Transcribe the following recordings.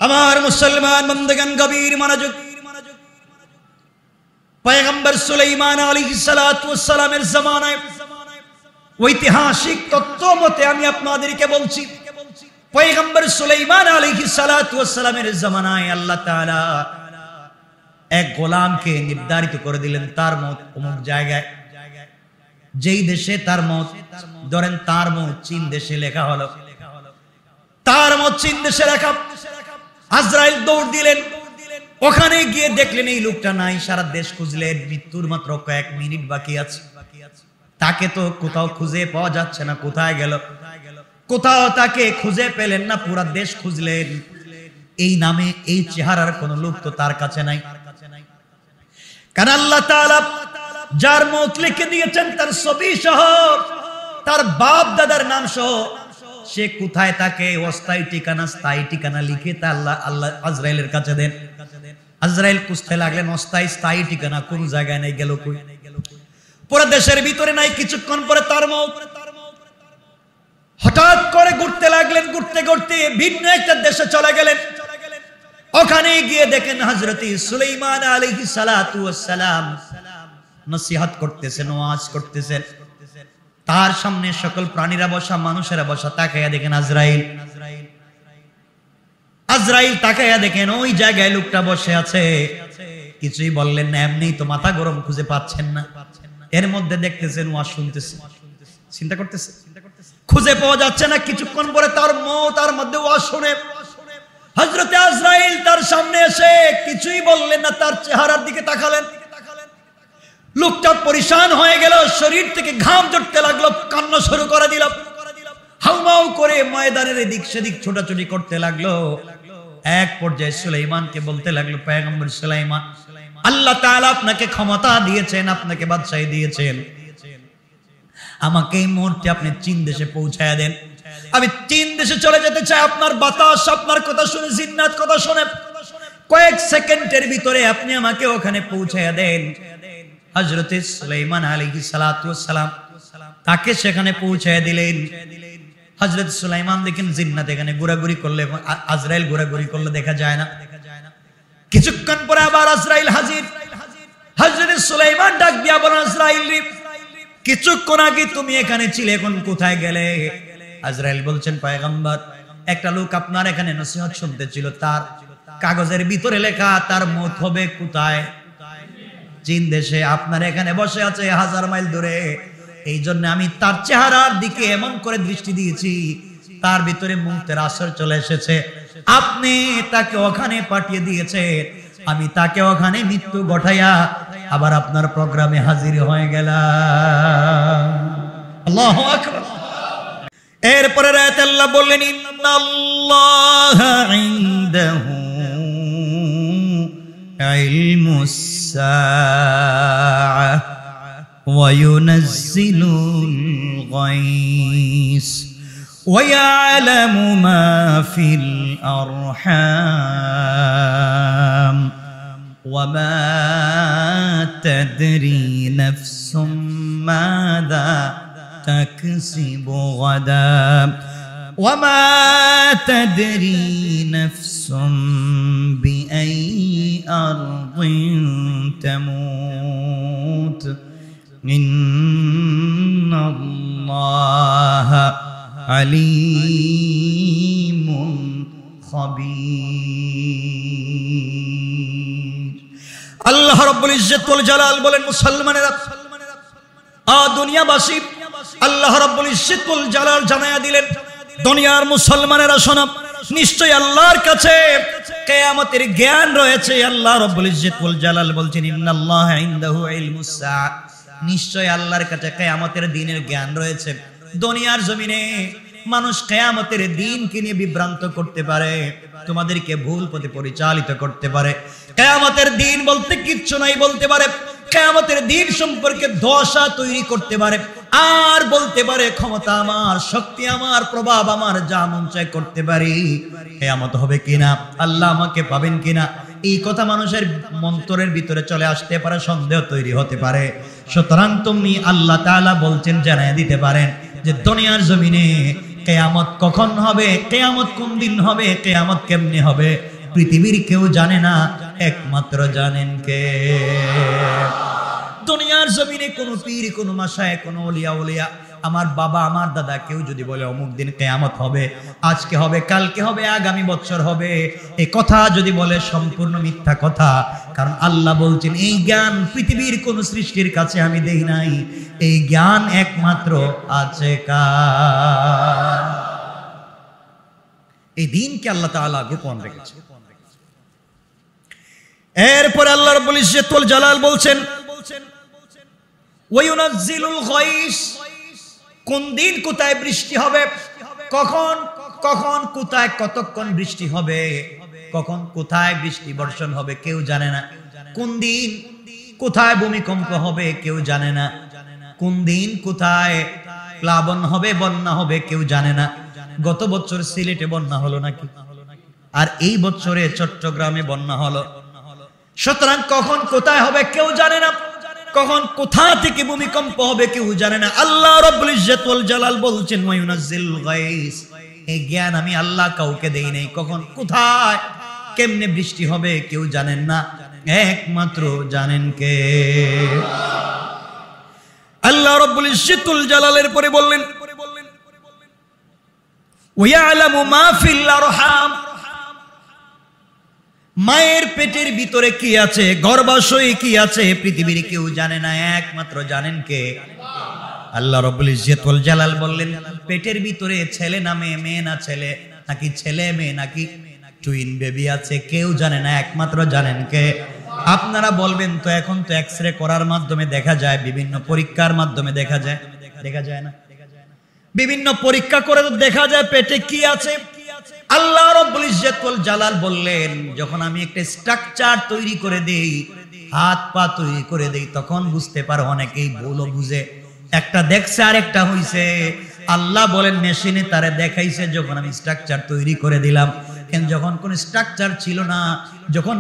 আমার মুসলমান বন্ধুগণ গভীর মনোযোগ। পয়গম্বর সুলাইমান আলাইহিস সালাতু ওয়াস সালামের জামানায় ঐতিহাসিক তথ্য মতে আমি আপনাদেরকে বলছি, পয়গম্বর সুলাইমান আলাইহিস সালাতু ওয়াস সালামের জামানায় আল্লাহ তাআলা এক গোলামকে নির্ধারিত করে দিলেন, তার মত অমুক জায়গায়, যেই দেশে তার মত, ধরেন তার মত চীন দেশে লেখা হলো, তার মত চীন দেশে লেখা। আজরাইল দৌড় দিলেন, ওখানে গিয়ে দেখলেন এই লোকটা নাই। সারা দেশ খুঁজলেন, মৃত্যুর মাত্র কয়েক মিনিট বাকি আছে, তাকে তো কোথাও খুঁজে পাওয়া যাচ্ছে না। কোথায় গেল? কোথাও তাকে খুঁজে পেলেন না। পুরা দেশ খুঁজলেন, এই নামে এই চেহারার কোন লোক তো তার কাছে নাই। কারণ আল্লাহ তাআলা যার মত লিখে দিয়েছেন তার ছবি সহ, তার বাপ দাদার নাম সহ, সে কোথায় তাকে অস্থায়ী ঠিকানা স্থায়ী ঠিকানা লিখে তা আল্লাহ আজরাইলের কাছে দেন। আজরাইল খুঁজতে লাগলেন অস্থায়ী স্থায়ী ঠিকানা কোন জায়গায় নাই, গেল কই? পুরো দেশের ভিতরে নাই। কিছুক্ষণ পরে তার মত। হঠাৎ করে ঘুরতে লাগলেন, ঘুরতে ঘুরতে ভিন্ন একটা দেশে চলে গেলেন। ওখানে গিয়ে দেখেন হযরত সুলাইমান আলাইহিস সালাতু ওয়াস সালাম নসিহত করতেছেন, ওয়াজ করতেছেন। তার সামনে সকল প্রাণীরা বসা, মানুষেরা বসা। তাকায়া দেখেন আজরাইল। আজরাইল তাকায়া দেখেন ওই জায়গায় লোকটা বসে আছে। কিছুই বললেন না, এমনি তো মাথা গরম, খুঁজে পাচ্ছেন না। এর মধ্যে দেখতেছেন ওয়াজ শুনতেছে, চিন্তা করতেছে, খুঁজে পাওয়া যাচ্ছে না। কিছুক্ষণ পরে তার মত, তার মধ্যে ওয়াজ শুনে হযরত আজরাইল তার সামনে এসে কিছুই বললেন না, তার চেহারার দিকে তাকালেন। লোকটা পরিশান হয়ে গেল, শরীর থেকে ঘাম ঝরতে লাগলো, কান্না শুরু করে দিল, হাউমাউ করে ময়দানের এদিক সেদিক ছোটাছুটি করতে লাগলো। এক পর্যায়ে সুলাইমানকে বলতে লাগলো, পয়গম্বর সুলাইমান, আল্লাহ তাআলা আপনাকে ক্ষমতা দিয়েছেন, আপনাকে বাদশাহী দিয়েছেন, আমাকে এই মুহূর্তে আপনি চীন দেশে পৌঁছায়া দেন। আমি চীন দেশে চলে যেতে চাই। আপনার বাতাস, আপনার কথা শুনে, জিন্নাত কথা শুনে কয়েক সেকেন্ডের ভিতরে আপনি আমাকে ওখানে পৌঁছায়া দেন। হযরত সুলাইমান আলাইহিস সালাতু ওয়াস সালাম তাকে সেখানে পৌঁছায়া দিলেন। হযরত সুলাইমান দেখেন জিন্নাত এখানে ঘোরাঘুরি করলে, আজরাইল ঘোরাঘুরি করলে দেখা যায় না। কিছুক্ষণ পরে আবার আজরাইল হাজির। হযরত সুলাইমান ডাক দিয়া বলেন, আজরাইল রে, কিছুক্ষণ আগে তুমি এখানে ছিলে, এখন কোথায় গেলে? আজরাইল বলছেন, পয়গম্বর, একটা লোক আপনার এখানে নসিহত শুনতে ছিল, তার কাগজের ভিতরে লেখা তার মত হবে কোথায়? চীন দেশে। আপনার এখানে বসে আছে 1000 মাইল দূরে। এই জন্য আমি তার চেহারার দিকে এমন করে দৃষ্টি দিয়েছি, তার ভিতরে মুহূর্তের আসর চলে এসেছে। আপনি তাকে ওখানে পাঠিয়ে দিয়েছেন, আমি তাকে ওখানে মৃত্যু ঘটাইয়া আবার আপনার প্রোগ্রামে হাজির হয়ে গেলাম। আল্লাহু আকবার। এরপরে রাত আল্লাহ বললেন, ইন্নাল্লাহা ইনদাহু ইলমুস সাআহ ওয়া ইউনাজ্জিলুল গায়স ওয়া ইয়ালামু মা ফিল আরহাম ওয়া মা তাদরি নাফসুম মাযা তাকসিবু গাদা ওয়া মা তাদরি নাফসুম বিআই আরদিন তামুত ইন্নাল্লাহা আলীমুন খাবীর। আল্লাহ রাব্বুল ইজ্জত ওয়াল জালাল বলেন, মুসলমানেরা, দুনিয়াবাসী, আল্লাহ রাব্বুল ইজ্জত ওয়াল জালাল জানায়া দিলেন, দুনিয়ার মুসলমানেরা শোনো, নিশ্চয়ই আল্লাহর কাছে কিয়ামতের জ্ঞান রয়েছে। আল্লাহ রাব্বুল ইজ্জত ওয়াল জালাল বলছেন, ইন্নাল্লাহা ইনদাহু ইলমুস সাআ, নিশ্চয়ই আল্লাহর কাছে কিয়ামতের দিনের জ্ঞান রয়েছে। দুনিয়ার জমিনে মানুষ কিয়ামতের দিনকে নিয়ে বিভ্রান্ত করতে পারে, তোমাদেরকে ভুল পথে পরিচালিত করতে পারে। কিয়ামতের দিন বলতে কিচ্ছু নাই বলতে পারে, কিয়ামতের দিন সম্পর্কে ধোঁয়াশা তৈরি করতে পারে, আর বলতে পারে ক্ষমতা আমার, শক্তি আমার, প্রভাব আমার, যা মন চায় করতে পারি। কিয়ামত হবে কিনা, আল্লাহ আমাকে পাবেন কিনা, এই কথা মানুষের মন্তরের ভিতরে চলে আসতে পারে, সন্দেহ তৈরি হতে পারে। সুতরাং তুমি আল্লাহ তাআলা বলছেন জানায় দিতে পারেন যে দুনিয়ার জমিনে কিয়ামত কখন হবে, কিয়ামত কোন দিন হবে, কিয়ামত কেমনে হবে পৃথিবীর কেউ জানে না, একমাত্র জানেন কে? দুনিয়ার জমিনে কোনো পীর, কোনো মাশায়েখ, কোনো ওলিয়া, আমার বাবা, আমার দাদা কেউ যদি বলে অমুক দিন কিয়ামত হবে, আজকে হবে, কালকে হবে, আগামী বছর হবে, এই কথা যদি বলে সম্পূর্ণ মিথ্যা কথা। কারণ আল্লাহ বলছেন এই জ্ঞান পৃথিবীর কোন সৃষ্টির কাছে আমি দেই নাই, এই জ্ঞান একমাত্র আছে কার? এই দিনকে আল্লাহ তাআলা গোপন রেখেছে। এরপর আল্লাহ রাব্বুল ইজ্জতুল জালাল বলছেন ওয়ায়ুনাজ্জিলুল গায়স, কোন দিন কোথায় বৃষ্টি হবে, কখন কখন কোথায় কতক্ষণ বৃষ্টি হবে, কখন কোথায় বৃষ্টি বর্ষণ হবে কেউ জানে না। কোন দিন কোথায় ভূমিকম্প হবে কেউ জানে না। কোন দিন কোথায় প্লাবন হবে, বন্যা হবে কেউ জানে না। গত বছর সিলেটে বন্যা হলো নাকি, আর এই বছরে চট্টগ্রামে বন্যা হলো। সুতরাং কখন কোথায় হবে কেউ জানে না, কখন কোথা থেকে ভূমিকম্প হবে কেউ জানে না। আল্লাহ রাব্বুল ইজ্জত ওয়াল জালাল বলছেন ওয়ায়ুনাজ্জিলুল গায়স, এই জ্ঞান আমি আল্লাহ কাউকে দেই নাই। কখন কোথায় কেমনে বৃষ্টি হবে কেউ জানেন না, একমাত্র জানেন কে? আল্লাহ রাব্বুল ইজ্জতুল জালালের পরে বললেন ওয়ায়ালামু মা ফিল আরহাম, মায়ের পেটের ভিতরে কি আছে, গর্ভাশয়ে কি আছে পৃথিবীর কেউ জানে না, একমাত্র জানেন কে? আল্লাহ রাব্বুল ইজ্জত ওয়াল জালাল বললেন পেটের ভিতরে ছেলে না মেয়ে, মেয়ে না ছেলে, নাকি ছেলে মেয়ে, নাকি টুইন বেবি আছে কেউ জানে না, একমাত্র জানেন কে? আপনারা বলবেন তো এখন তো এক্সরে করার মাধ্যমে দেখা যায়, বিভিন্ন পরীক্ষার মাধ্যমে দেখা যায়, দেখা যায় না? বিভিন্ন পরীক্ষা করে তো দেখা যায় পেটে কি আছে। আল্লাহ রাব্বুল ইজ্জত ওয়াল জালাল বললেন যখন আমি একটা স্ট্রাকচার তৈরি করে দেই, হাত পা তৈরি করে দেই, তখন বুঝতে পারো। অনেকেই ভুলও বুঝে, একটা দেখছে আর একটা হইছে। আল্লাহ বলেন মেশিনে তারে দেখাইছে যখন আমি স্ট্রাকচার তৈরি করে দিলাম। কিন্তু যখন কোন স্ট্রাকচার ছিল না, যখন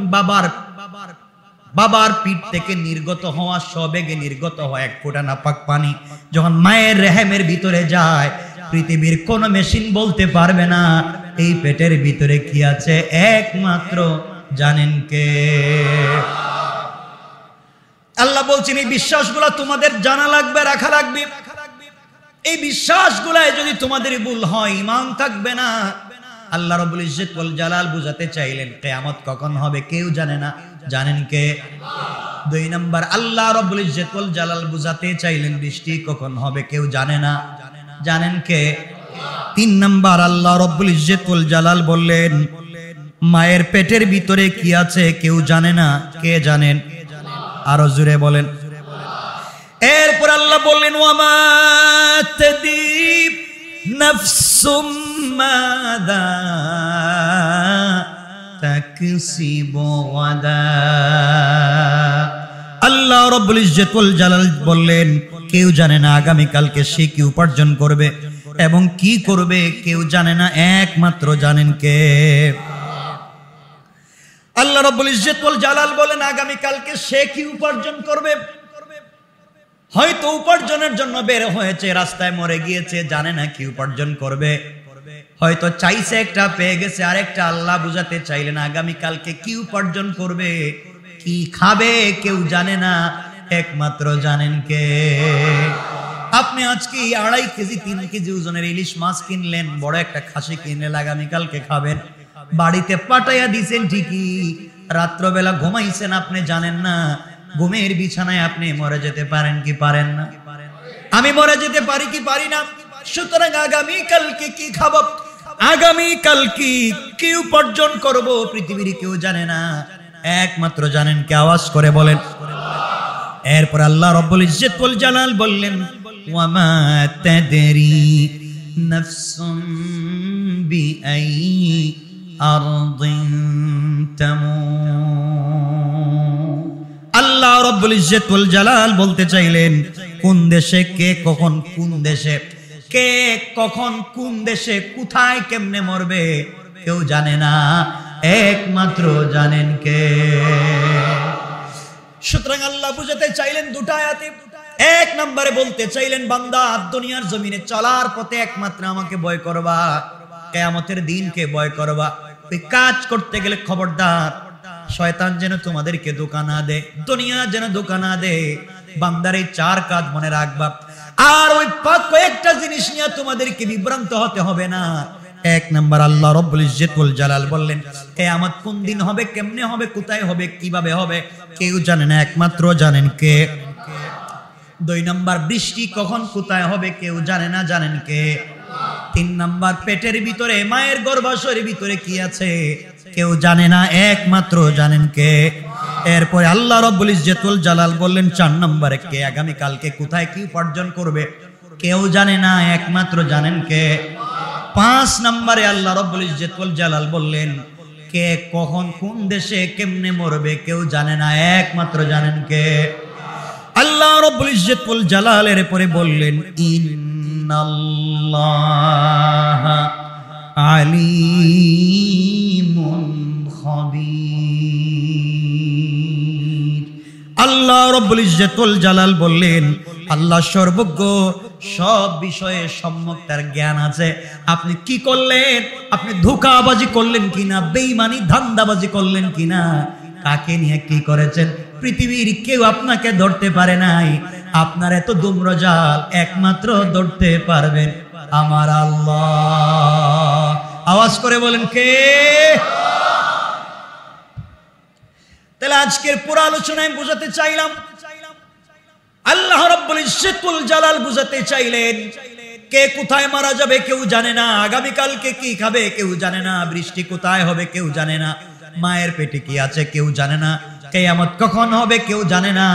বাবার পিঠ থেকে নির্গত হওয়া, সবেগে নির্গত হয় এক ফোঁটা নাপাক পানি, যখন মায়ের রেহেমের ভিতরে যায়, পৃথিবীর কোন মেশিন বলতে পারবে না এই পেটের ভিতরে কি আছে, একমাত্র জানেন কে? আল্লাহ বলছেন এই বিশ্বাসগুলো তোমাদের জানা লাগবে, রাখা লাগবে। এই বিশ্বাসগুলায় যদি তোমাদের ভুল হয় ঈমান থাকবে না। আল্লাহ রাব্বুল ইজ্জত ওয়াল জালাল বুঝাতে চাইলেন কিয়ামত কখন হবে কেউ জানে না, জানেন কে? দুই নাম্বার আল্লাহ রাব্বুল ইজ্জত ওয়াল জালাল বুঝাতে চাইলেন বৃষ্টি কখন হবে কেউ জানে না, জানেন কে? তিন নাম্বার আল্লাহ রাব্বুল ইজ্জত ওয়াল জালাল বললেন মায়ের পেটের ভিতরে কি আছে কেউ জানে না, কে জানেন? আরো জোরে বলেন। এরপর আল্লাহ বললেন ওয়ামা তাদরি নাফসুম মাযা তাকসিবু গাদা। আল্লাহ রাব্বুল ইজ্জত ওয়াল জালাল বললেন কেউ জানে না আগামী কালকে সে কি উপার্জন করবে এবং কি করবে কেউ জানে না, একমাত্র জানেন কে? আল্লাহ রাব্বুল ইজ্জত ওয়াল জালাল বলেন আগামী কালকে সে কি উপার্জন করবে। হয়তো উপার্জনের জন্য বের হয়েছে, রাস্তায় মরে গিয়েছে, জানে না কি উপার্জন করবে। হয়তো চাইছে একটা পেয়ে গেছে আরেকটা। আল্লাহ বুঝাতে চাইলেন আগামী কালকে কি উপার্জন করবে, কি খাবে কেউ জানে না, একমাত্র জানেন কে? আপনি আজকে 2.5 কেজি 3 কেজি ওজনের ইলিশ মাছ কিনলেন, বড় একটা খাসি কিনলেন, আগামী কালকে খাবেন। বাড়িতে পাঠাইয়া দিয়েছেন ঠিকই, রাত্রবেলা ঘুমাইছেন, আপনি জানেন না ঘুমের বিছানায় আপনি মরে যেতে পারেন কি পারেন না? আমি মরে যেতে পারি কি পারি না? সুতরাং আগামী কালকে কি খাবো, আগামী কালকে কি উপার্জন করব পৃথিবীর কেউ জানে না, একমাত্র জানেন কে? আওয়াজ করে বলেন। এরপর আল্লাহ রাব্বুল ইজ্জত ওয়াল জালাল বললেন ওয়ামা তাদরি নাফসুম বিআই আরদিন তামুত। আল্লাহ রাব্বুল ইজ্জত ওয়াল জালাল বলতে চাইলেন কোন দেশে কে কখন কোন দেশে কে কখন কোন দেশে কোথায় কেমনে মরবে কেউ জানে না, একমাত্র জানেন কে? সুতরাং আল্লাহ বুঝাতে চাইলেন দুটো আয়াতে। এক নম্বরে বলতে চাইলেন, বান্দা দুনিয়ার জমিনে চলার পথে একমাত্র আমাকে ভয় করবা, কিয়ামতের দিনকে ভয় করবা। ওই কাজ করতে গেলে খবরদার শয়তান যেন তোমাদেরকে ধোঁকা না দে, দুনিয়া যেন ধোঁকা না দে। বান্দার এই 4 কাজ মনে রাখবা। আর ওই কয়েকটা জিনিস নিয়ে তোমাদেরকে বিভ্রান্ত হতে হবে না। 1 নাম্বার, আল্লাহ রাব্বুল ইজ্জত ওয়াল জালাল বললেন কিয়ামত কোন দিন হবে, কেমনে হবে, কোথায় হবে, কিভাবে হবে কেউ জানে না, একমাত্র জানেন কে? 2 নাম্বার, বৃষ্টি কখন কোথায় হবে কেউ জানে না, জানেন কে? 3 নাম্বার, পেটের ভিতরে মায়ের গর্ভাশয়ের ভিতরে কি আছে কেউ জানে না, একমাত্র জানেন কে? এরপরে আল্লাহ রাব্বুল ইজ্জত ওয়াল জালাল বললেন 4 নম্বরে, কে আগামী কালকে কোথায় কি উপার্জন করবে কেউ জানে না, একমাত্র জানেন কে? 5 নম্বরে আল্লাহ রাব্বুল ইজ্জত ওয়াল জালাল বললেন কে কখন কোন দেশে কেমনে মরবে কেউ জানে না, একমাত্র জানেন কে? আল্লাহ রাব্বুল ইজ্জত ওয়াল জালালের পরে বললেন ইন্নাল্লাহা আলিমুন খাবীর। আল্লাহ রাব্বুল ইজ্জত ওয়াল জালাল বললেন আল্লাহ সর্বজ্ঞ, সব বিষয়ে সম্যক তার জ্ঞান আছে। আপনি কি করলেন, আপনি ধোঁকাবাজি করলেন কিনা, বেঈমানি ধান্দাবাজি করলেন কিনা, কাকে নিয়ে কি করেছেন, পৃথিবীর কেউ আপনাকে ধরতে পারে নাই। আপনার এত দুম্রজাল একমাত্র ধরতে পারবেন আমার আল্লাহ। আওয়াজ করে বলেন কে? তাহলে আজকের পুরো আলোচনায় বুঝাতে চাইলাম, আল্লাহ রাব্বুল ইজ্জত ওয়াল জালাল বুঝাতে চাইলেন কে কোথায় মারা যাবে কেউ জানে না, আগামীকালকে কি খাবে কেউ জানে না, বৃষ্টি কোথায় হবে কেউ জানে না, মায়ের পেটে কি আছে কেউ জানে না, কিয়ামত কখন হবে কেউ জানে না।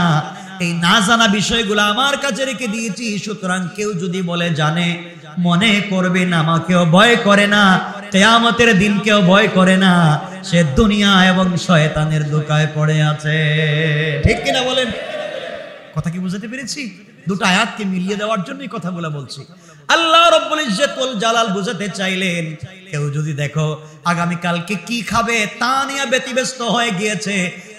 এই না জানা বিষয়গুলো আমার কাছে রেখে দিয়েছি, সুতরাং কেউ যদি বলে জানে মনে করবেন আমাকেও ভয় করে না, কিয়ামতের দিনকেও ভয় করে না, সে দুনিয়া এবং শয়তানের ধোঁকায় পড়ে আছে। ঠিক কিনা বলেন? কথা কি বুঝাতে পেরেছি? দুটো আয়াতকে মিলিয়ে দেওয়ার জন্যই কথাগুলো বলছি। আল্লাহ রাব্বুল ইজ্জত ওয়াল জালাল বুঝাতে চাইলেন কেউ যদি দেখো আগামী কালকে কি খাবে তা নিয়ে ব্যতিব্যস্ত হয়ে গিয়েছে,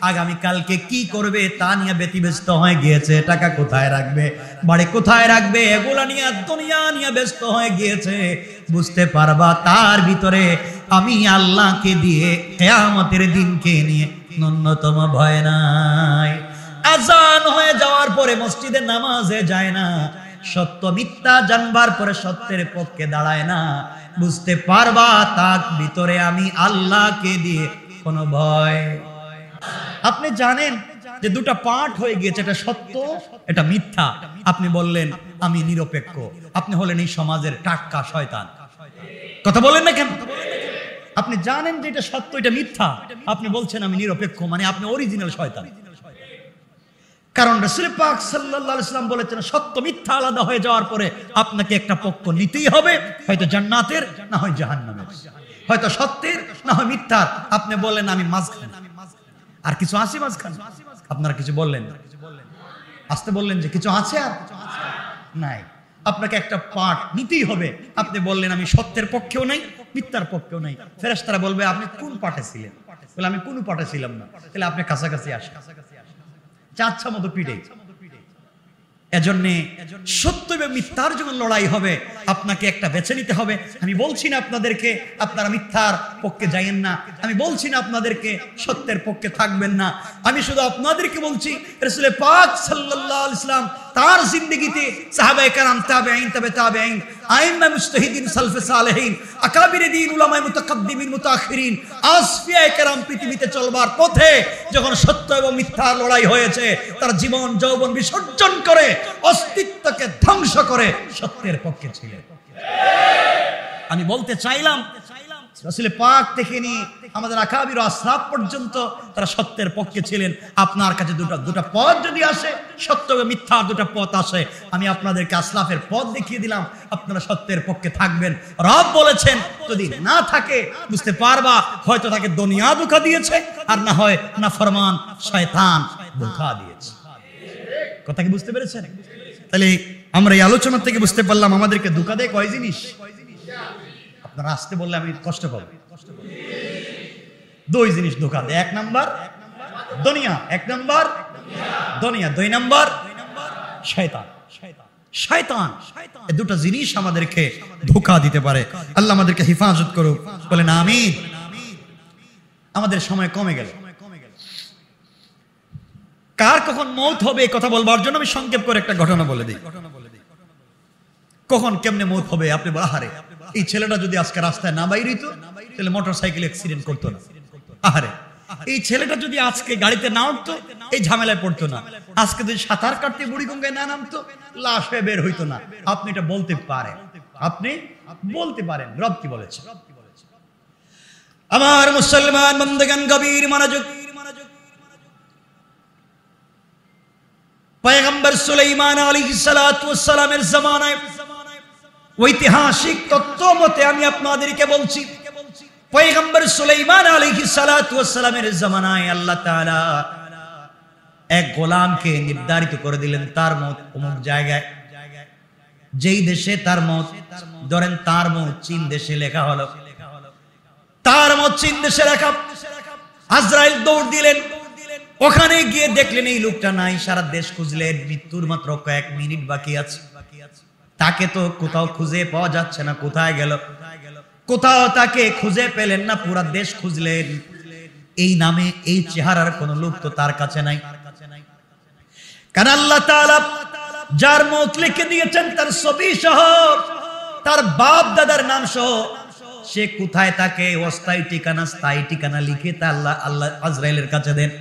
আগামী কালকে কি করবে তা নিয়ে ব্যতিব্যস্ত হয়ে গিয়েছে, টাকা কোথায় রাখবে, বাড়ি কোথায় রাখবে, এগুলা নিয়ে দুনিয়া নিয়ে ব্যস্ত হয়ে গিয়েছে, বুঝতে পারবা তার ভিতরে আমি আল্লাহকে দিয়ে কিয়ামতের দিনকে নিয়ে ন্যূনতম ভয় নাই। আজান হয়ে যাওয়ার পরে মসজিদে নামাজে যায় না, সত্য মিথ্যা জানবার পরে সত্যের পক্ষে দাঁড়ায় না, বুঝতে পারবা তার ভিতরে আমি আল্লাহকে দিয়ে কোনো ভয়। আপনি জানেন যে দুটো পার্ট হয়ে গিয়েছে, এটা সত্য এটা মিথ্যা, আপনি বললেন আমি নিরপেক্ষ, আপনি হলেন এই সমাজের টাটকা শয়তান। কথা বলেন না কেন? আপনি জানেন যে এটা সত্য এটা মিথ্যা, আপনি বলছেন আমি নিরপেক্ষ, মানে আপনি অরিজিনাল শয়তান। কারণ রাসূল পাক সাল্লাল্লাহু আলাইহি ওয়াসাল্লাম বলেছেন সত্য মিথ্যা আলাদা হয়ে যাওয়ার পরে আপনাকে একটা পক্ষ নিতেই হবে, হয়তো জান্নাতের না হয় জাহান্নামের, হয়তো সত্যের না হয় মিথ্যার। আপনি বললেন আমি মাঝখানে, আর কিছু আছে মাঝখানে? আপনারা কিছু বললেন, আসতে বললেন যে কিছু আছে আর নাই, আপনাকে একটা পার্ট নিতেই হবে। আপনি বললেন আমি সত্যের পক্ষেও নাই মিথ্যার পক্ষেও নাই। ফেরেশতারা বলবে আপনি কোন পার্টে ছিলেন? বলে আমি কোন পার্টে ছিলাম না। তাহলে আপনি কাছাকাছি আসেন, চাচ্ছা মতো পিঠে। এজন্য সত্য এবং মিথ্যার যখন লড়াই হবে আপনাকে একটা বেছে নিতে হবে। আমি বলছি না আপনাদেরকে আপনারা মিথ্যার পক্ষে যাইয়েন না, আমি বলছি না আপনাদেরকে সত্যের পক্ষে থাকবেন না, আমি শুধু আপনাদেরকে বলছি রাসূল পাক সাল্লাল্লাহু আলাইহি ওয়াসাল্লাম তার জিন্দেগিতে সাহাবায়ে কেরাম, তাবেঈন, তাবে তাবেঈন, আইম্মা মুজতাহিদিন, সালফে সালেহিন, আকাবিরে দ্বীন, উলামায়ে মুতাকাদ্দিমিন, মুতাআখিরিন, আসফিয়ায়ে কেরাম পৃথিবীতে চলবার পথে যখন সত্য এবং মিথ্যার লড়াই হয়েছে, তার জীবন যৌবন বিসর্জন করে অস্তিত্বকে ধ্বংস করে সত্যের পক্ষে ছিলেন। আমি বলতে চাইলাম রাসূল পাক থেকে নিয়ে আমাদের আকাবির আসলাফ পর্যন্ত তারা সত্যের পক্ষে ছিলেন। আপনার কাছে দুটো পথ যদি আসে, সত্য এবং মিথ্যার দুটো পথ আসে, আমি আপনাদেরকে আসলাফের পথ দেখিয়ে দিলাম, আপনারা সত্যের পক্ষে থাকবেন। রব বলেছেন যদি না থাকে বুঝতে পারবা হয়তো তাকে দুনিয়া ধোঁকা দিয়েছে, আর না হয় নাফরমান শয়তান ধোঁকা দিয়েছে। কথা কি বুঝতে পেরেছেন? তাহলে আমরা এই আলোচনা থেকে বুঝতে পারলাম আমাদেরকে ধোঁকা দেয় কয় জিনিস। আপনারা আসতে বললে আমি কষ্ট পাবো। 2 জিনিস ধোঁকা দেয়। 1 নাম্বার দুনিয়া, 1 নাম্বার দুনিয়া, 2 নাম্বার শয়তান। শয়তান এই দুটো জিনিস আমাদেরকে ধোঁকা দিতে পারে। আল্লাহ আমাদেরকে হেফাজত করুক, বলেন আমিন। আমাদের সময় কমে গেল। কার কখন মৌত হবে এই কথা বলবার জন্য আমি সংক্ষেপ করে একটা ঘটনা বলে দিই। কখন কেমনে মৌত হবে আপনি বাহারে, এই ছেলেটা যদি আজকে রাস্তায় না বাইরে হইতো তাহলে মোটরসাইকেল অ্যাক্সিডেন্ট করতো না। আহারে, এই ছেলেটা যদি আজকে গাড়িতে না উঠতো এই ঝামেলায় পড়তো না। আজকে যদি সাঁতার কাটতে বুড়িগঙ্গায় না নামতো লাশ হয়ে বের হইতো না। আপনি এটা বলতে পারেন, আপনি বলতে পারেন রব কি বলেছে। আমার মুসলমান বন্ধুগণ গভীর মনোযোগ। পয়গম্বর সুলাইমান আলাইহিস সালাতু ওয়াস সালামের জামানায় ঐতিহাসিক তথ্য মতে আমি আপনাদেরকে বলছি, পয়গম্বর সুলাইমান আলাইহিস সালাতু ওয়াস সালামের জামানায় আল্লাহ তাআলা এক গোলামকে নির্ধারিত করে দিলেন তার মত অমুক জায়গায়, যেই দেশে তার মত, ধরেন তার মত চীন দেশে লেখা হলো, তার মত চীন দেশে লেখা। আজরাইল দৌড় দিলেন, ওখানে গিয়ে দেখলেন এই লোকটা নাই। সারা দেশ খুঁজলেন, মৃত্যুর মাত্র কয়েক মিনিট বাকি আছে। তাকে তো কোথাও খুঁজে পাওয়া যাচ্ছে না, কোথায় গেল? কোথাও তাকে খুঁজে পেলেন না, পুরা দেশ খুঁজলেন। এই নামে এই চেহারার কোন লোক তো তার কাছে নাই। কারণ আল্লাহ তাআলা যার মত লিখে দিয়েছেন তার ছবি সহ, তার বাপ দাদার নাম সহ, সে কোথায় থাকে অস্থায়ী ঠিকানা স্থায়ী ঠিকানা লিখে তা আল্লাহ আজরাইলের কাছে দেন।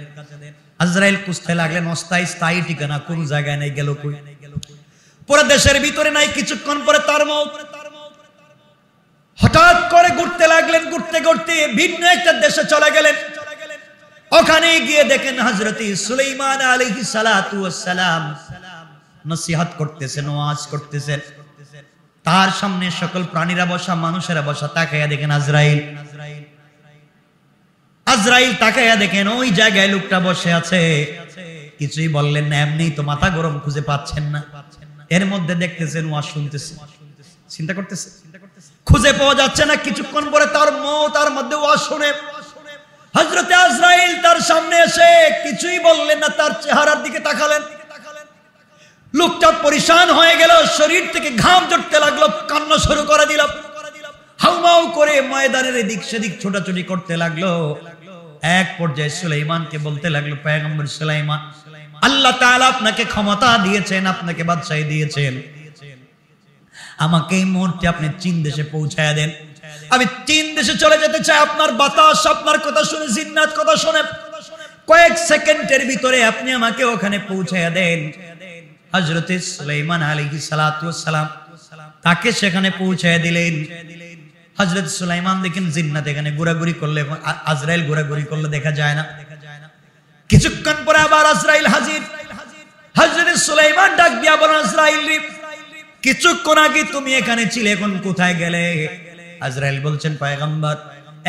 আজরাইল খুঁজতে লাগলেন অস্থায়ী স্থায়ী ঠিকানা কোন জায়গায় নেই, গেল কই? পুরো দেশের ভিতরে নাই। কিছুক্ষণ পরে তার মত। হঠাৎ করে ঘুরতে লাগলেন, ঘুরতে ঘুরতে ভিন্ন একটা দেশে চলে গেলেন। ওখানে গিয়ে দেখেন হযরত সুলাইমান আলাইহিস সালাতু ওয়াস সালাম নসিহত করতেছেন, ওয়াজ করতেছেন। তার সামনে সকল প্রাণীরা বসা, মানুষেরা বসা। তাকায়া দেখেন আজরাইল। আজরাইল তাকায়া দেখেন ওই জায়গায় লোকটা বসে আছে। কিছুই বললেন না, এমনি তো মাথা গরম, খুঁজে পাচ্ছেন না। এর মধ্যে দেখতেছেন ওয়াজ শুনতেছে, চিন্তা করতেছে, খুঁজে পাওয়া যাচ্ছে না। কিছুক্ষণ পরে তার মত, তার মধ্যে ওয়াজ শুনে হযরত আজরাইল তার সামনে এসে কিছুই বললেন না, তার চেহারার দিকে তাকালেন। লোকটা পরিশান হয়ে গেল, শরীর থেকে ঘাম ঝরতে লাগলো, কান্না শুরু করে দিল। হাউমাউ করে ময়দানের এদিক সেদিক ছোটাছুটি করতে লাগলো। এক পর্যায়ে সুলাইমানকে বলতে লাগলো, পয়গম্বর সুলাইমান, আল্লাহ তাআলা আপনাকে ক্ষমতা দিয়েছেন, আপনাকে বাদশাহী দিয়েছেন, আমাকে এই মুহূর্তে আপনি চীন দেশে পৌঁছায়া দেন। আমি চীন দেশে চলে যেতে চাই। আপনার বাতাস, আপনার কথা শুনে, জিন্নাত কথা শুনে কয়েক সেকেন্ডের ভিতরে আপনি আমাকে ওখানে পৌঁছায়া দেন। হযরত সুলাইমান আলাইহিস সালাতু ওয়াস সালাম তাকে সেখানে পৌঁছায়া দিলেন। হযরত সুলাইমান দেখেন জিন্নাত এখানে ঘোরাঘুরি করলে, আজরাইল ঘোরাঘুরি করলে দেখা যায় না। কিছুক্ষণ পরে আবার আজরাইল হাজির। হযরত সুলাইমান ডাক দিয়া বলেন, আজরাইল কিছুক্ষণ আগে তুমি এখানে ছিলে, এখন কোথায় গেলে? আজরাইল বলছেন, পয়গম্বর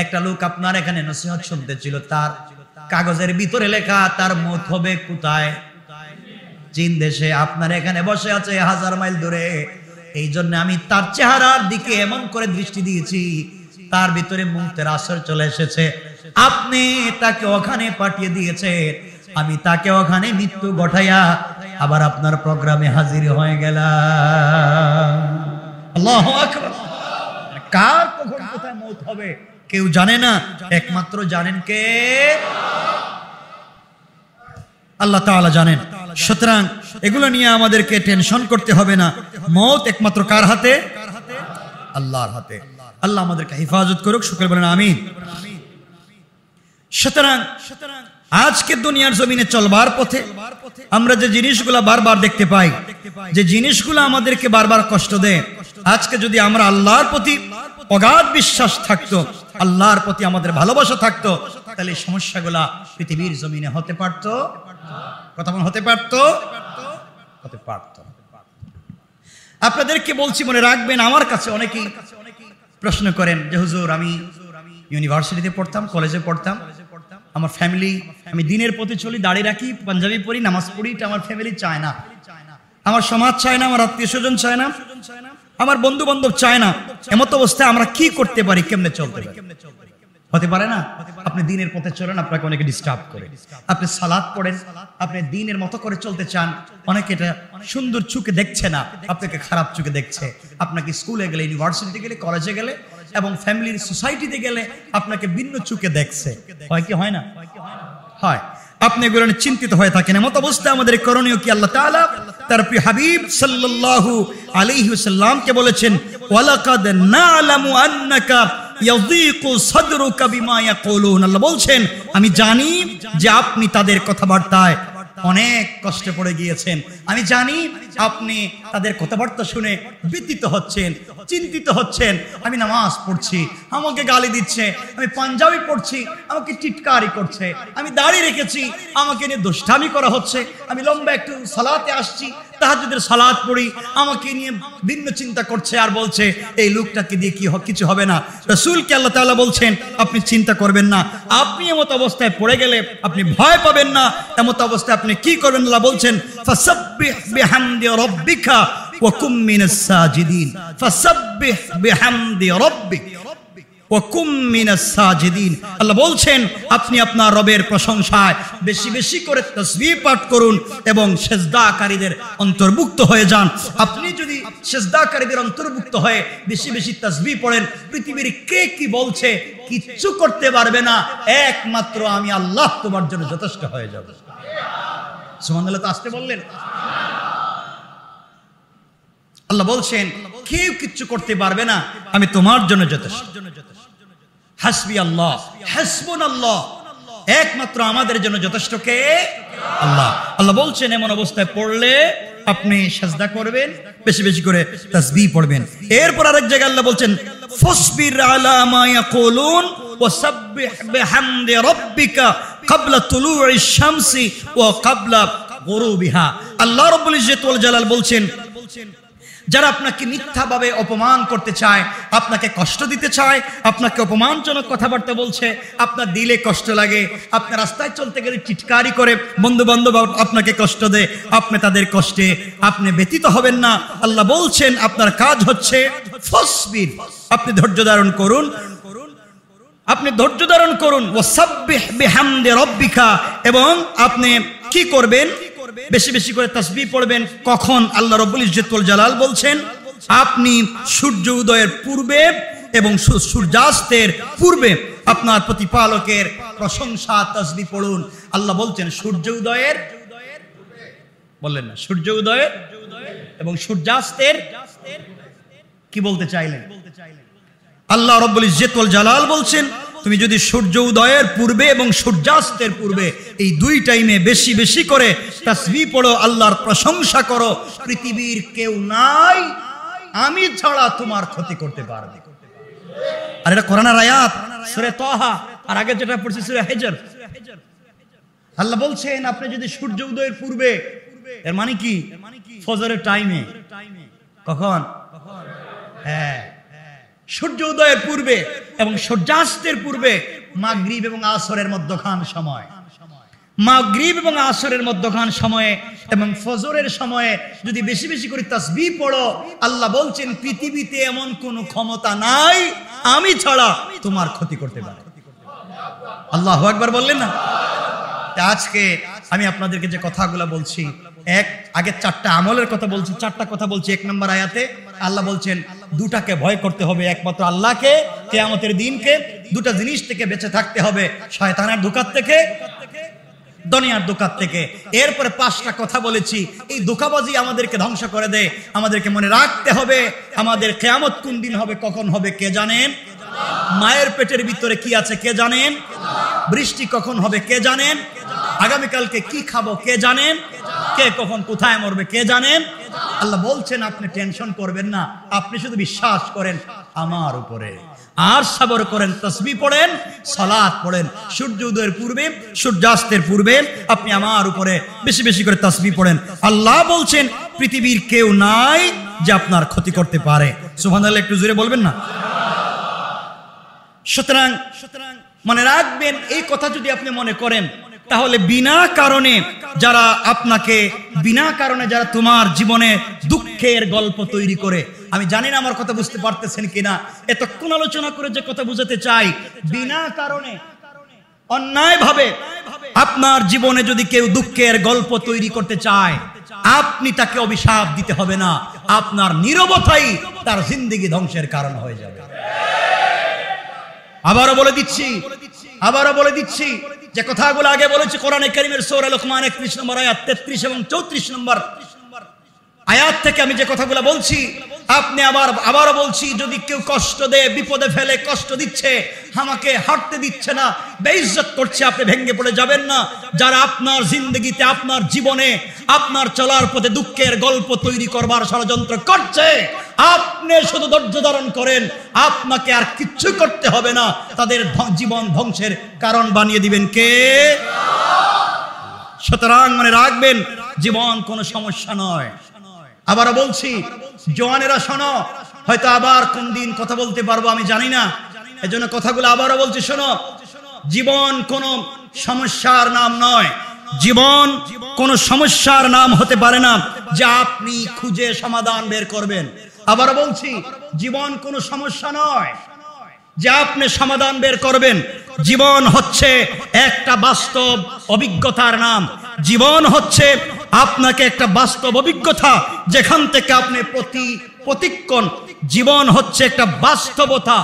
একটা লোক আপনার এখানে নসিহত শুনতে ছিল, তার কাগজের ভিতরে লেখা তার মত হবে কোথায়? চীন দেশে। আপনার এখানে বসে আছে 1000 মাইল দূরে। এই জন্য আমি তার চেহারার দিকে এমন করে দৃষ্টি দিয়েছি, তার ভিতরে মুহূর্তের আসর চলে এসেছে। আপনি তাকে ওখানে পাঠিয়ে দিয়েছেন, আমি তাকে ওখানে মৃত্যু ঘটাইয়া আবার আপনার প্রোগ্রামে হাজির হয়ে গেলাম। আল্লাহু আকবার। কার কখন কোথায় মওত হবে কেউ জানে না, একমাত্র জানেন কে? আল্লাহ তাআলা জানেন। সুতরাং এগুলো নিয়ে আমাদেরকে টেনশন করতে হবে না। মওত একমাত্র কার হাতে? আল্লাহর হাতে। আল্লাহ আমাদেরকে হেফাজত করুক, সকলে বলেন আমিন। সুতরাং আজকে দুনিয়ার জমিনে চলবার পথে আমরা যে জিনিসগুলো বারবার দেখতে পাই, যে জিনিসগুলো আমাদেরকে বারবার কষ্ট দেয়, আজকে যদি আমরা আল্লাহর প্রতি অগাধ বিশ্বাস থাকতো, আল্লাহর প্রতি আমাদের ভালোবাসা থাকতো, তাহলে সমস্যাগুলা পৃথিবীর জমিনে হতে পারতো। কথা বল, হতে পারতো, হতে পারতো। আপনাদেরকে বলছি, মনে রাখবেন, আমার কাছে অনেকেই প্রশ্ন করেন যে হুজুর আমি ইউনিভার্সিটিতে পড়তাম, কলেজে পড়তাম, আমার ফ্যামিলি, আমি দিনের পথে চলি, দাড়ি রাখি, পাঞ্জাবি পরি, নামাজ পড়ি, এটা আমার ফ্যামিলি চায় না, আমার সমাজ চায় না, আমার আত্মীয় স্বজন চায় না, আমার বন্ধু বান্ধব চায় না। এমত অবস্থায় আমরা কি করতে পারি, কেমনে চলতে পারি? হতে পারে না? আপনি দ্বীনের পথে চলেন, আপনাকে অনেকে ডিস্টার্ব করে। আপনি সালাত পড়েন, আপনি দ্বীনের মতো করে চলতে চান, অনেকে এটা সুন্দর চোখে দেখছে না, আপনাকে খারাপ চোখে দেখছে। আপনাকে স্কুলে গেলে, ইউনিভার্সিটিতে গেলে, কলেজে গেলে এবং ফ্যামিলির সোসাইটিতে গেলে আপনাকে ভিন্ন চোখে দেখছে। হয় কি হয় না? হয়। আপনি এগুলো নিয়ে চিন্তিত হয়ে থাকেন। এমত অবস্থায় আমাদের করণীয় কি? আল্লাহ তাআলা তার প্রিয় হাবিব সাল্লাল্লাহু আলাইহি ওয়াসাল্লামকে বলেছেন, ওয়ালাকাদ না'লামু আন্নাকা ইয়াযীকু সাদরুকা বিমা ইয়াকুলুন। আল্লাহ বলছেন, আমি জানি যে আপনি তাদের কথাবার্তায় অনেক কষ্টে পড়ে গিয়েছেন। আমি জানি আপনি তাদের কথাবার্তা শুনে ব্যথিত হচ্ছেন, চিন্তিত হচ্ছেন। আমি নামাজ পড়ছি, আমাকে গালি দিচ্ছে। আমি পাঞ্জাবি পড়ছি, আমাকে টিটকারি করছে। আমি দাড়ি রেখেছি, আমাকে নিয়ে দুষ্টামি করা হচ্ছে। আমি লম্বা একটু সালাতে আসছি, তাহাজ্জুদের সালাত পড়ি, আমাকে নিয়ে ভিন্ন চিন্তা করছে আর বলছে এই লোকটাকে দিয়ে কি কিছু হবে না। রাসূলকে আল্লাহ তাআলা বলছেন, আপনি চিন্তা করবেন না। আপনি এমত অবস্থায় পড়ে গেলে আপনি ভয় পাবেন না। এমত অবস্থায় আপনি কি করবেন? আল্লাহ বলছেন, ফাসাব্বিহ বিহামদি রাব্বিকা ওয়া কুম মিনাস সাজিদিন। ফাসাব্বিহ বিহামদি রাব্বিক ওয়া কুম মিনাস সাজিদিন। আল্লাহ বলছেন, আপনি আপনার রবের প্রশংসায় বেশি বেশি করে তাসবিহ পাঠ করুন এবং সিজদাকারীদের অন্তর্ভুক্ত হয়ে যান। আপনি যদি সিজদাকারীদের অন্তর্ভুক্ত হয়ে বেশি বেশি তাসবিহ পড়েন, পৃথিবীর কে কি বলছে কিচ্ছু করতে পারবে না। একমাত্র আমি আল্লাহ তোমার জন্য যথেষ্ট হয়ে যাব। সুবহানাল্লাহ। তো আসতে বললেন। আল্লাহ বলছেন, কেউ কিচ্ছু করতে পারবে না, আমি তোমার জন্য যথেষ্ট। হাসবি আল্লাহ, হাসবুন আল্লাহ, একমাত্র আমাদের জন্য যথেষ্ট কে? আল্লাহ। আল্লাহ বলছেন, এমন অবস্থায় পড়লে আপনি সিজদা করবেন, বেশি বেশি করে তাসবিহ পড়বেন। এরপর আরেক জায়গায় আল্লাহ বলছেন, ফাসবির আলা মা ইয়াকুলুন ওয়াসাব্বিহ বিহামদি রাব্বিকা ক্বাবলা তুলুইশ শামসি ওয়া ক্বাবলা গুরুবিহা। আল্লাহ রাব্বুল ইজ্জত ওয়াল জালাল বলছেন, যারা আপনাকে মিথ্যাভাবে অপমান করতে চায়, আপনাকে কষ্ট দিতে চায়, আপনাকে অপমানজনক কথাবার্তা বলছে, আপনার দিলে কষ্ট লাগে, আপনার রাস্তায় চলতে গেলে টিটকারি করে, বন্ধু বান্ধব আপনাকে কষ্ট দেয়, আপনি তাদের কষ্টে আপনি ব্যথিত হবেন না। আল্লাহ বলছেন, আপনার কাজ হচ্ছে ফাসবির, আপনি ধৈর্য ধারণ করুন, আপনি ধৈর্য ধারণ করুন। ওয়াসাব্বিহ বিহামদি রাব্বিকা, এবং আপনি কি করবেন? বেশি বেশি করে তাসবিহ পড়বেন। কখন? আল্লাহ রাব্বুল ইজ্জত ওয়াল জালাল বলছেন, আপনি সূর্য উদয়ের পূর্বে এবং সূর্যাস্তের পূর্বে আপনার প্রতিপালকের প্রশংসা তাসবিহ পড়ুন। আল্লাহ বলছেন সূর্য উদয়ের, বললেন না, সূর্য উদয়ের এবং সূর্যাস্তের, কি বলতে চাইলেন? আল্লাহ রাব্বুল ইজ্জত ওয়াল জালাল বলছেন, তুমি যদি সূর্য উদয়ের পূর্বে এবং সূর্যাস্তের পূর্বে এই দুই টাইমে বেশি বেশি করে তাসবিহ পড়ো, আল্লাহর প্রশংসা করো, পৃথিবীর কেউ নাই আমি ছাড়া তোমার ক্ষতি করতে পারবে। আর এটা কোরআনের আয়াত, সূরা তাহা, আর আগে যেটা পড়ছি সূরা হিজর। আল্লাহ বলছেন, আপনি যদি সূর্য উদয়ের পূর্বে, এর মানে কি? ফজরের টাইমে। কখন? হ্যাঁ, সূর্য উদয়ের পূর্বে এবং সূর্যাস্তের পূর্বে, মাগরিব এবং আসরের মধ্যখান সময়, মাগরিব এবং আসরের মধ্যখান সময়ে এবং ফজরের সময়ে যদি বেশি বেশি করে তাসবিহ পড়ো, আল্লাহ বলছেন পৃথিবীতে এমন কোনো ক্ষমতা নাই আমি ছাড়া তোমার ক্ষতি করতে পারে। আল্লাহু আকবার বললেন না? আজকে আমি আপনাদেরকে যে কথাগুলো বলছি, আগে চারটা আমলের কথা বলছি, চারটা কথা বলছি। 1 নম্বর আয়াতে আল্লাহ বলছেন দুটাকে ভয় করতে হবে, একমাত্র আল্লাহকে, কিয়ামতের দিনকে। দুটা জিনিস থেকে বেঁচে থাকতে হবে, শয়তানের ধোঁকা থেকে, দুনিয়ার ধোঁকা থেকে। এরপরে 5টা কথা বলেছি, এই ধোঁকাবাজি আমাদেরকে ধ্বংস করে দেয়। আমাদেরকে মনে রাখতে হবে আমাদের কিয়ামত কোন দিন হবে, কখন হবে কে জানেন? মায়ের পেটের ভিতরে কি আছে কে জানেন? বৃষ্টি কখন হবে কে জানেন? আগামীকালকে কি খাবো কে জানেন? কে কখন কোথায় মরবে কে জানেন? আল্লাহ বলছেন আপনি টেনশন করবেন না, আপনি শুধু বিশ্বাস করেন আমার উপরে, আর সবর করেন, তাসবিহ পড়েন, সালাত পড়েন। সূর্য উদয়ের পূর্বে সূর্যাস্তের পূর্বে আপনি আমার উপরে বেশি বেশি করে তাসবিহ পড়েন। আল্লাহ বলছেন পৃথিবীর কেউ নাই যে আপনার ক্ষতি করতে পারে। সুবহানাল্লাহ, একটু জোরে বলবেন না? সুতরাং মনে রাখবেন, এই কথা যদি আপনি মনে করেন, তাহলে বিনা কারণে যারা আপনাকে, বিনা কারণে যারা তোমার জীবনে দুঃখের গল্প তৈরি করে, আমি জানি না আমার কথা বুঝতে পারতেছেন কিনা। এতক্ষণ আলোচনা করে যে কথা বুঝাতে চাই, বিনা কারণে অন্যায়ভাবে আপনার জীবনে যদি কেউ দুঃখের গল্প তৈরি করতে চায়, আপনি তাকে অভিশাপ দিতে হবে না, আপনার নীরবতাই তার জিন্দেগি ধ্বংসের কারণ হয়ে যাবে। আবারও বলে দিচ্ছি যে কথাগুলো আগে বলেছি কোরআনে কারীমের সূরা লোকমান 31 নম্বর আয়াত 33 এবং 34 নম্বর আয়াত থেকে আমি যে কথাগুলো বলছি, আপনি আবারও বলছি, যদি কেউ কষ্ট দেয়, বিপদে ফেলে, কষ্ট দিচ্ছে, আমাকে হাঁটতে দিচ্ছে না, বেইজ্জত করছে, আপনি ভেঙে পড়ে যাবেন না। যারা আপনার জিন্দগিতে, আপনার জীবনে, আপনার চলার পথে দুঃখের গল্প তৈরি করবার ষড়যন্ত্র করছে, আপনি শুধু ধৈর্য ধারণ করেন, আপনাকে আর কিচ্ছু করতে হবে না, তাদের জীবন ধ্বংসের কারণ বানিয়ে দিবেন কে? সুতরাং মনে রাখবেন, জীবন কোনো সমস্যা নয়। আবারও বলছি, জওয়ানেরা শোনো, হয়তো আবার কোন দিন কথা বলতে পারবো আমি জানি না, এজন্য কথাগুলো আবারও বলছি, শোনো, জীবন কোনো সমস্যার নাম নয়। জীবন কোনো সমস্যার নাম হতে পারে না যে আপনি খুঁজে সমাধান বের করবেন। আবারও বলছি, জীবন কোনো সমস্যা নয় যে আপনি সমাধান বের করবেন। জীবন হচ্ছে একটা বাস্তব অভিজ্ঞতার নাম। জীবন হচ্ছে আপনাকে একটা বাস্তব অভিজ্ঞতা, যেখান থেকে আপনি প্রতিক্ষণ, জীবন হচ্ছে একটা বাস্তবতা,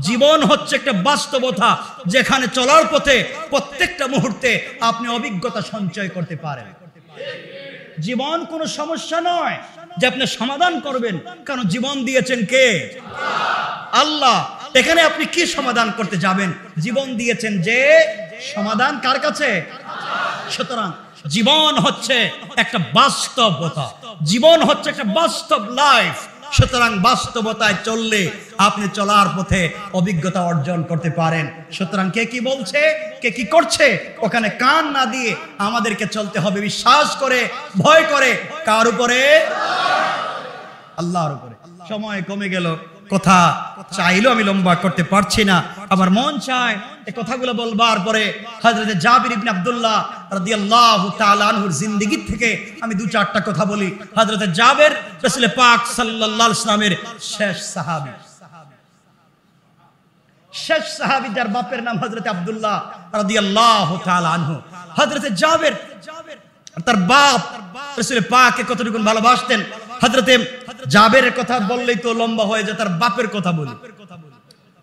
জীবন হচ্ছে একটা বাস্তবতা, যেখানে চলার পথে প্রত্যেকটা মুহূর্তে আপনি অভিজ্ঞতা সঞ্চয় করতে পারেন। জীবন কোনো সমস্যা নয় যে আপনি সমাধান করবেন, কারণ জীবন দিয়েছেন কে? আল্লাহ। এখানে আপনি কি সমাধান করতে যাবেন? জীবন দিয়েছেন যে, সমাধান কার কাছে? সুতরাং জীবন হচ্ছে একটা বাস্তবতা, জীবন হচ্ছে একটা বাস্তব লাইফ। সুতরাং বাস্তবতায় চললে আপনি চলার পথে অভিজ্ঞতা অর্জন করতে পারেন। সুতরাং কে কি বলছে, কে কি করছে, ওখানে কান না দিয়ে আমাদেরকে চলতে হবে বিশ্বাস করে, ভয় করে। কার উপরে? আল্লাহর উপরে। সময় কমে গেল, কথা চাইলেও আমি লম্বা করতে পারছি না, আমার মন চায় এই কথাগুলো বলবার পরে হযরত জাবির ইবনে আব্দুল্লাহ রাদিয়াল্লাহু তাআলা আনহুর জিন্দেগি থেকে আমি দু চারটা কথা বলি। হযরত জাবির রাসূল পাক সাল্লাল্লাহু আলাইহি ওয়াসাল্লামের শেষ সাহাবী, যার বাপের নাম হযরত আব্দুল্লাহ রাদিয়াল্লাহু তাআলা আনহু। হযরত জাবির তার বাপ রাসূল পাককে কতটুকু ভালোবাসতেন। হযরতে জাবেরের কথা বললেই তো লম্বা হয়ে যায়, তার বাপের কথা বলি।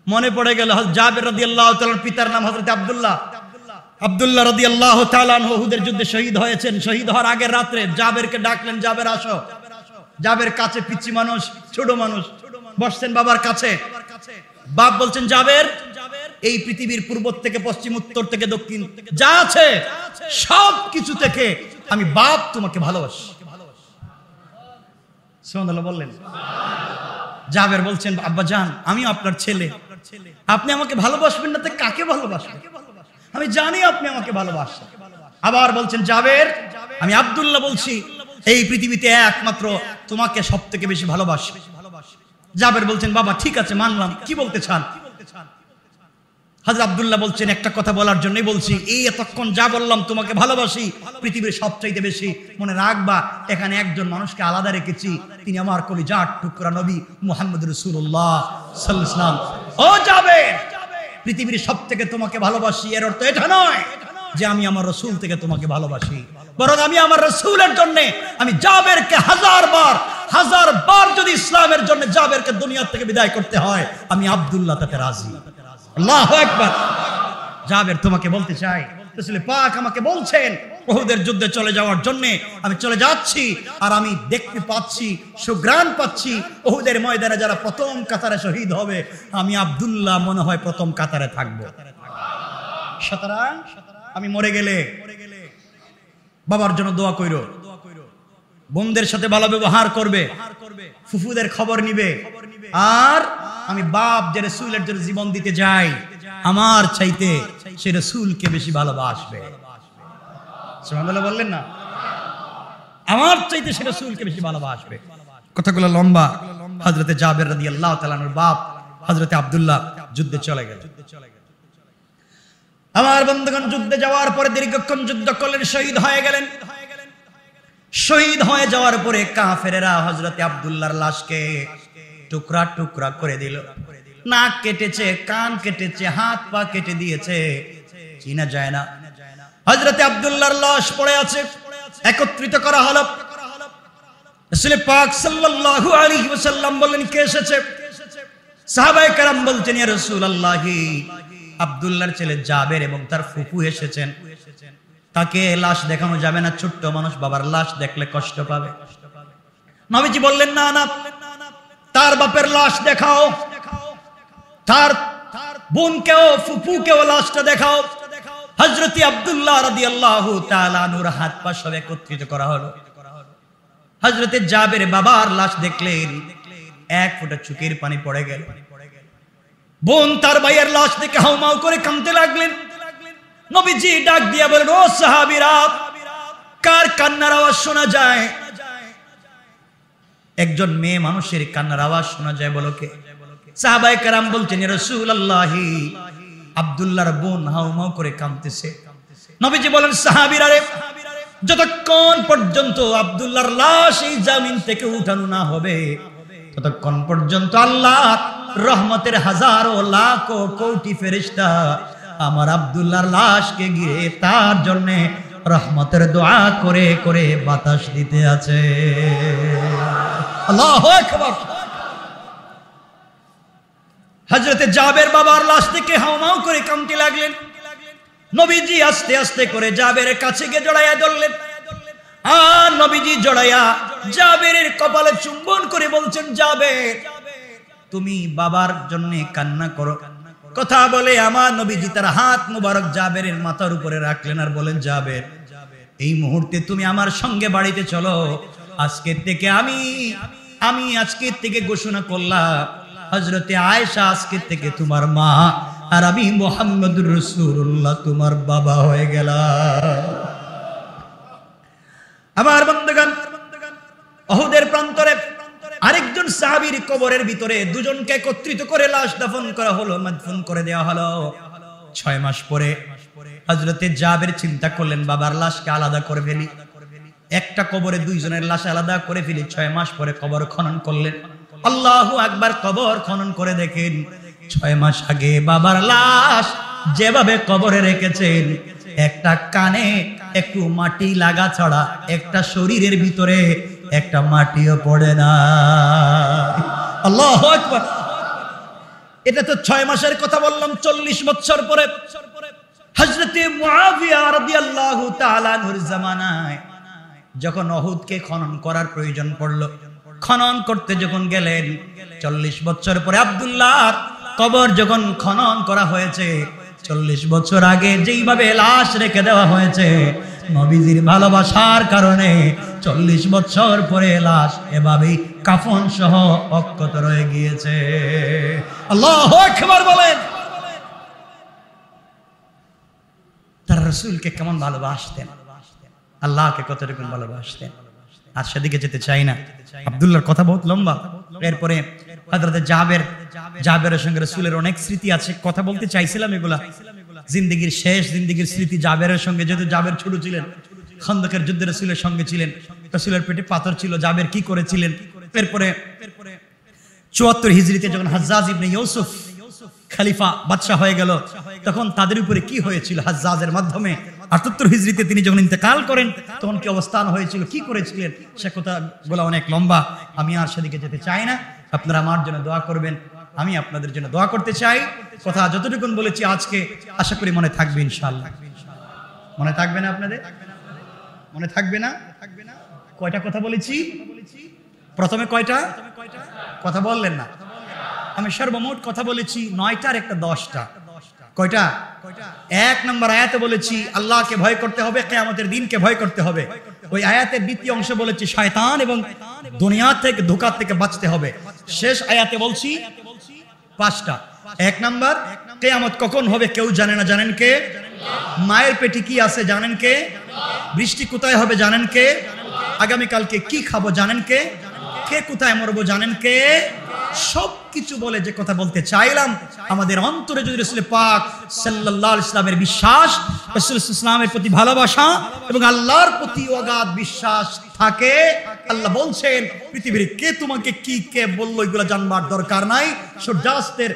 মনে পড়ে গেল জাবের রাদিয়াল্লাহু তাআলার পিতার নাম হযরত আব্দুল্লাহ রাদিয়াল্লাহু তাআলা আনহু উহুদের যুদ্ধে শহীদ হয়েছেন। শহীদ হওয়ার আগের রাতে জাবেরকে ডাকলেন, জাবের আসো। জাবের কাছে পিচ্চি মানুষ, ছোট মানুষ, বসছেন বাবার কাছে। বাপ বলছেন, জাবের, এই পৃথিবীর পূর্ব থেকে পশ্চিম, উত্তর থেকে দক্ষিণ যা আছে সব কিছু থেকে আমি বাপ তোমাকে ভালোবাসি। সুবহানাল্লাহ বললেন। জাবের বলছেন, আব্বা জান, আমি আপনার ছেলে, আপনি আমাকে ভালোবাসবেন না তো কাকে ভালোবাসবেন? আমি জানি আপনি আমাকে ভালোবাসেন। আবার বলছেন, জাবের, আমি আব্দুল্লাহ বলছি, এই পৃথিবীতে একমাত্র তোমাকে সব থেকে বেশি ভালোবাসি। জাবের বলছেন, বাবা ঠিক আছে, মানলাম, কি বলতে চান? হযরত আব্দুল্লাহ বলছেন, একটা কথা বলার জন্যই বলছি, এই এতক্ষণ যা বললাম তোমাকে ভালোবাসি পৃথিবীর সবচাইতে বেশি, মনে রাখবা এখানে একজন মানুষকে আলাদা রেখেছি, তিনি আমার কলিজার টুকরা নবী মুহাম্মদ রাসূলুল্লাহ সাল্লাল্লাহু আলাইহি ওয়াসাল্লাম। ও জাবের, পৃথিবীর সবথেকে তোমাকে ভালোবাসি এর অর্থ এটা নয় যে আমি আমার রাসূল থেকে তোমাকে ভালোবাসি, বরং আমি আমার রাসূলের জন্য আমি জাবেরকে হাজার বার যদি ইসলামের জন্য জাবেরকে দুনিয়া থেকে বিদায় করতে হয়, আমি আব্দুল্লাহ তাতে রাজি। আল্লাহু আকবার। জাবের তোমাকে বলতে চাই, রাসূল পাক আমাকে বলছেন উহুদের যুদ্ধে চলে যাওয়ার জন্য, আমি চলে যাচ্ছি, আর আমি দেখতে পাচ্ছি, সুঘ্রাণ পাচ্ছি উহুদের ময়দানে যারা প্রথম কাতারে শহীদ হবে, আমি আব্দুল্লাহ মনে হয় প্রথম কাতারে থাকবো। সুতরাং আমি মরে গেলে বাবার জন্য দোয়া কইরো, বোনদের সাথে ভালো ব্যবহার করবে, ফুফুদের খবর নিবে, আর আমি বাপ যে রাসূলের জন্য জীবন দিতে যাই, আমার চাইতে সে রাসূলকে বেশি ভালোবাসবে। সুবহানাল্লাহ বললেন না? আমার চাইতে সে রাসূলকে বেশি ভালোবাসবে। কথাগুলো লম্বা। হযরতে জাবের রাদিয়াল্লাহু তাআলা আনহুর বাপ হযরতে আব্দুল্লাহ যুদ্ধে চলে গেলেন। আমার বন্ধুগণ, যুদ্ধে যাওয়ার পরে দীর্ঘক্ষণ যুদ্ধ করলেন, শহীদ হয়ে গেলেন। শহীদ হয়ে যাওয়ার পরে কাফেরেরা হযরতে আব্দুল্লাহর লাশকে টুকরা টুকরা করে দিল। নাক কেটেছে, কান কেটেছে, হাত পা কেটে দিয়েছে, চিনা যায় না। হযরতে আব্দুল্লাহর লাশ পড়ে আছে, একত্রিত করা হলো। রাসূল পাক সাল্লাল্লাহু আলাইহি ওয়াসাল্লাম বললেন, কে এসেছে? সাহাবায়ে কেরাম বলছেন, ইয়া রাসূলুল্লাহ, আব্দুল্লাহর ছেলে জাবের এবং তার ফুফু এসেছেন। তাকে লাশ দেখানো যাবে না, ছোট্ট মানুষ, বাবার লাশ দেখলে কষ্ট পাবে। নবীজি বললেন, না না, তার বাপের লাশ দেখাও, তার বোনকেও ফুফুকেও লাশটা দেখাও। হযরত আব্দুল্লাহ রাদিয়াল্লাহু তাআলা আনহুর হাত পা সব একত্রিত করা হলো। হযরত জাবের বাবার লাশ দেখলেন, এক ফোঁটা চোখের পানি পড়ে গেল। বোন তার ভাইয়ের লাশ দেখে হাউমাউ করে কাঁদতে লাগলেন। নবীজি ডাক দিয়া বলেন, ও সাহাবীরা, কার কান্নার আওয়াজ শোনা যায়? একজন মেয়ে মানুষের কান্নার আওয়াজ শোনা যায়, বলো কে? সাহাবায়ে কেরাম বলছেন, ইয়া রাসূলুল্লাহ, আব্দুল্লাহর বোন হাউমাউ করে কাঁদতেছে। নবীজি বলেন, সাহাবীরা রে, যতক্ষণ পর্যন্ত আব্দুল্লাহর লাশ এই জমিন থেকে উঠানো না হবে, ততক্ষণ পর্যন্ত আল্লাহ রহমতের হাজারো লাখো কোটি ফেরেশতা আমার আব্দুল্লাহর লাশকে ঘিরে তার জন্য রহমতের দোয়া করে করে বাতাস দিতে আছে। আল্লাহু আকবার। হযরতে জাবের বাবার লাশ থেকে হাউমাউ করে কাঁদতে লাগলেন। নবীজি আস্তে আস্তে করে জাবেরের কাছে গিয়ে জড়াইয়া ধরলেন। আর নবীজি জড়াইয়া জাবেরের কপালে চুম্বন করে বলছেন, জাবের, তুমি বাবার জন্য কান্না করো। কথা বলে আমার নবীজি তার হাত মুবারক জাবেরের মাথার উপরে রাখলেন আর বলেন, জাবের, এই মুহূর্তে তুমি আমার সঙ্গে বাড়িতে চলো। আজকের থেকে আমি আজকের থেকে ঘোষণা করলাম, হযরতে আয়েশা আজকের থেকে তোমার মা, আর আমি মুহাম্মদুর রাসূলুল্লাহ তোমার বাবা হয়ে গেলাম। আমার বন্ধুগণ, উহুদের প্রান্তরে আরেকজন সাহাবীর কবরের ভিতরে দুজনকে একত্রিত করে লাশ দাফন করা হলো, মাদফুন করে দেওয়া হলো। 6 মাস পরে হযরতে জাবের চিন্তা করলেন, বাবার লাশকে আলাদা করে ফেলি, একটা কবরে দুইজনের লাশ আলাদা করে ফেলি। 6 মাস পরে কবর খনন করলেন। আল্লাহু আকবার। কবর খনন করে দেখেন 6 মাস আগে বাবার লাশ যেভাবে কবরে রেখেছেন, একটা কানে একটু মাটি লাগা ছাড়া একটা শরীরের ভিতরে একটা মাটিও পড়ে না। আল্লাহু আকবার। এটা তো 6 মাসের কথা বললাম। 40 বছর পরে হযরতে মুআবিয়া রাদিয়াল্লাহু তাআলা আনহুর জামানায় যখন উহুদকে খনন করার প্রয়োজন পড়ল, খনন করতে যখন গেলেন, 40 বছর পরে আব্দুল্লাহর কবর যখন খনন করা হয়েছে, 40 বছর আগে যেইভাবে লাশ রেখে দেওয়া হয়েছে, নবীজির ভালোবাসার কারণে 40 বছর পরে লাশ এভাবেই কাফন সহ অক্ষত রয়ে গিয়েছে। আল্লাহু আকবার বলেন। তার রাসূলকে কেমন ভালোবাসতেন, আল্লাহকে কতটুকু ভালোবাসতেন, আর সেদিকে যেতে চাই না। আব্দুল্লাহর কথা বহুত লম্বা। এরপরে হযরতে জাবেরের সঙ্গে রাসূলের অনেক স্মৃতি আছে, কথা বলতে চাইছিলাম এগুলা। জিন্দেগীর শেষ জিন্দেগীর স্মৃতি জাবেরের সঙ্গে, যেহেতু জাবের ছোট ছিলেন, খন্দকের যুদ্ধে রাসূলের সঙ্গে ছিলেন, রাসূলের পেটে পাথর ছিল, জাবের কি করেছিলেন। এরপরে 74 হিজরিতে যখন হাজ্জাজ ইবনে ইউসুফ খলিফা বাদশা হয়ে গেল, তখন তাদের উপরে কি হয়েছিল হাজ্জাজের মাধ্যমে। 78 হিজরিতে তিনি যখন ইন্তেকাল করেন, তখন কি অবস্থান হয়েছিল, কি করেছিলেন, সে কথাগুলো অনেক লম্বা, আমি আর সেদিকে যেতে চাই না। আপনারা আমার জন্য দোয়া করবেন, আমি আপনাদের জন্য দোয়া করতে চাই। কথা যতটুকু বলেছি আজকে আশা করি মনে থাকবে ইনশাআল্লাহ। মনে থাকবে না আপনাদের? মনে থাকবে না? কয়টা কথা বলেছি প্রথমে? কয়টা কথা বললেন না? আমি সর্বমোট কথা বলেছি 9টার একটা 10টা। কয়টা? 1 নম্বর আয়াতে বলেছি আল্লাহকে ভয় করতে হবে, কিয়ামতের দিনকে ভয় করতে হবে। ওই আয়াতের দ্বিতীয় অংশে বলেছি শয়তান এবং দুনিয়া থেকে, ধোঁকা থেকে বাঁচতে হবে। শেষ আয়াতে বলছি 5টা। 1 নম্বর, কিয়ামত কখন হবে কেউ জানে না, জানেন কে? মায়ের পেটে কি আছে জানেন কে? বৃষ্টি কোথায় হবে জানেন কে? আগামীকালকে কি খাবো জানেন কে? কে কোথায় মরবো জানেন কে? সবকিছু বলে যে কথা বলতে চাইলাম, আমাদের অন্তরে যদি রাসূল পাক সাল্লাল্লাহু আলাইহি ওয়াসাল্লামের বিশ্বাস, রাসূল ইসলামের প্রতি ভালোবাসা এবং আল্লাহর প্রতি অগাধ বিশ্বাস থাকে, আল্লাহ বলছেন পৃথিবীর কে তোমাকে কি কে বললো এগুলো জানবার দরকার নাই। সূর্যাস্তের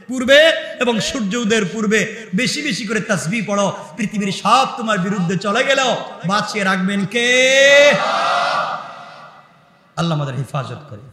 পূর্বে এবং সূর্য উদয়ের পূর্বে বেশি বেশি করে তাসবিহ পড়ো, পৃথিবীর সব তোমার বিরুদ্ধে চলে গেল বাঁচিয়ে রাখবেন কে? আল্লাহ আমাদের হেফাজত করে।